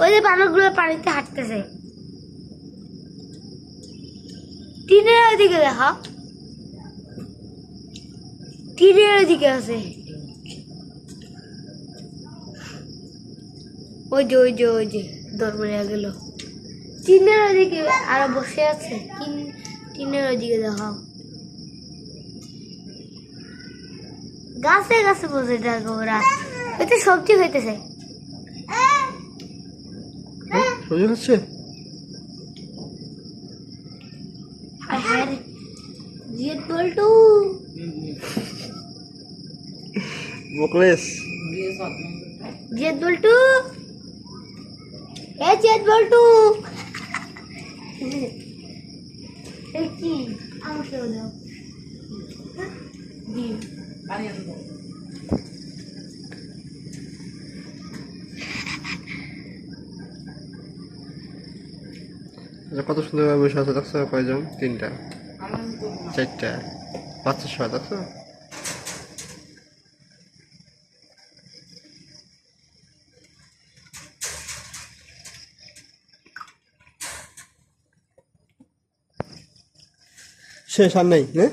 ওই যে বানরগুলো পানিতে হাঁটতেছে। টিনের ওইদিকে দেখা, টিনের ওইদিকে আছে। ওই যে ওই যে ওই যে দৌড় মারিয়া গেল। টিনের ওইদিকে আরো বসে আছে। টিনের ওইদিকে দেখাও। গাছে গাছে বসে থাকো ওরা। ওইতে সবজি হইতেছে। সবজি হচ্ছে? জিয়ত বল্টু বকলেস জিয়ত বল্টু এ জিয়ত বল্টু এই কি আমাকে দাও ডিম পানি আনবো। কত সুন্দর বসে আছে দেখছো? কয়জন? 3টা 4টা বাচ্চা সহ দেখছো? শেষ আর নেই, হ্যাঁ?